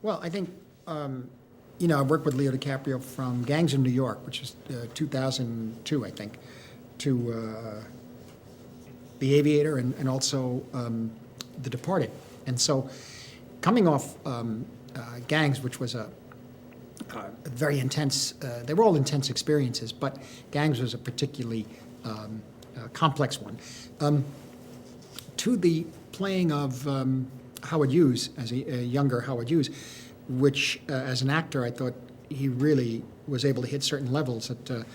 Well, I think, I worked with Leo DiCaprio from Gangs of New York, which is 2002, I think, to The Aviator and also The Departed. And so coming off Gangs, which was a very intense, they were all intense experiences, but Gangs was a particularly complex one. To the playing of Howard Hughes, as a younger Howard Hughes, which as an actor I thought he really was able to hit certain levels that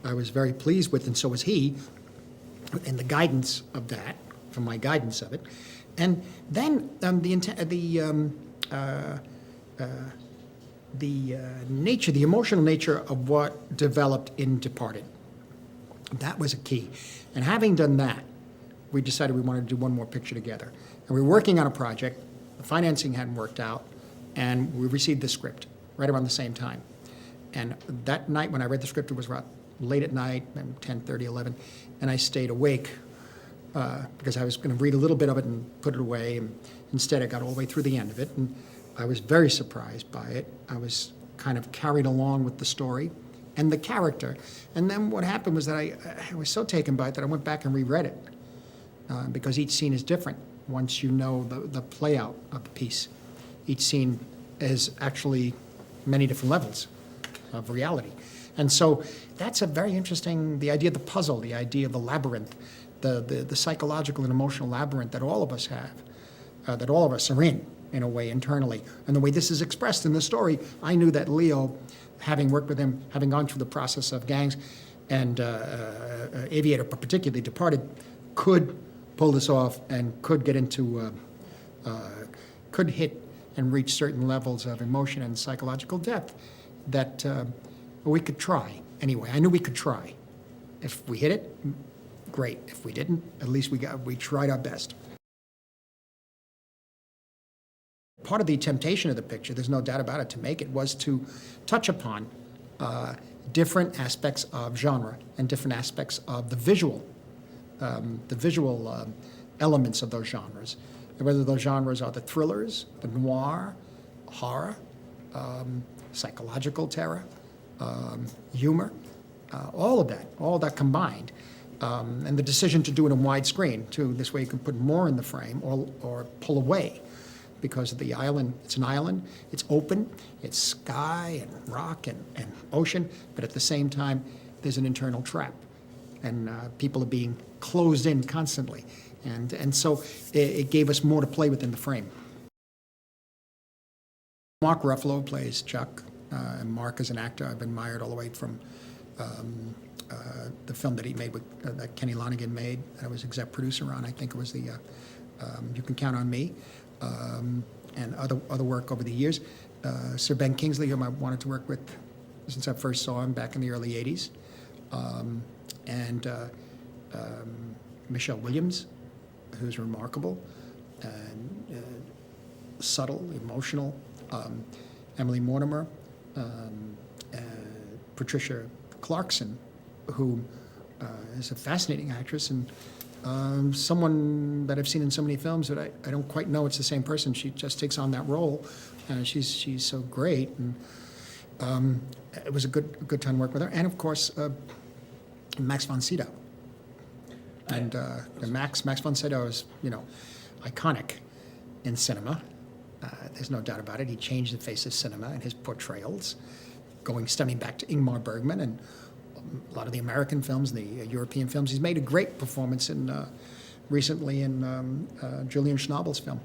I was very pleased with, and so was he, in the guidance of that, from my guidance of it. And then the emotional nature of what developed in Departed. That was a key. And having done that, we decided we wanted to do one more picture together. And we were working on a project, the financing hadn't worked out, and we received the script right around the same time. And that night when I read the script, it was about late at night, 10:30, 11, and I stayed awake because I was going to read a little bit of it and put it away. And instead, I got all the way through the end of it, and I was very surprised by it. I was kind of carried along with the story and the character. And then what happened was that I was so taken by it that I went back and reread it because each scene is different once you know the play out of the piece. Each scene is actually many different levels of reality. And so that's a very interesting, the idea of the puzzle, the idea of the labyrinth, the psychological and emotional labyrinth that all of us have, that all of us are in a way, internally. And the way this is expressed in the story, I knew that Leo, having worked with him, having gone through the process of Gangs and Aviator, but particularly Departed, could pull this off and could get into, could hit and reach certain levels of emotion and psychological depth that we could try. Anyway, I knew we could try. If we hit it, great. If we didn't, at least we tried our best. Part of the temptation of the picture, there's no doubt about it, to make it was to touch upon different aspects of genre and different aspects of the visual elements of those genres. And whether those genres are the thrillers, the noir, horror, psychological terror, humor, all of that combined. And the decision to do it in widescreen, too, this way you can put more in the frame or pull away. Because of the island, it's an island, it's open, it's sky and rock and ocean, but at the same time, there's an internal trap. And people are being closed in constantly. And so it gave us more to play with in the frame. Mark Ruffalo plays Chuck, and Mark is an actor I've admired all the way from the film that he made that Kenny Lonergan made, that I was exec producer on. I think it was the You Can Count on Me. And other work over the years. Sir Ben Kingsley, whom I wanted to work with since I first saw him back in the early 80s. And Michelle Williams, who's remarkable and subtle, emotional. Emily Mortimer, Patricia Clarkson, who is a fascinating actress and someone that I've seen in so many films that I don't quite know it's the same person. She just takes on that role, and she's so great. And it was a good time to work with her. And of course, Max von Sydow. And Max von Sydow is iconic in cinema. There's no doubt about it. He changed the face of cinema in his portrayals, stemming back to Ingmar Bergman and a lot of the American films, the European films. He's made a great performance recently in Julian Schnabel's film.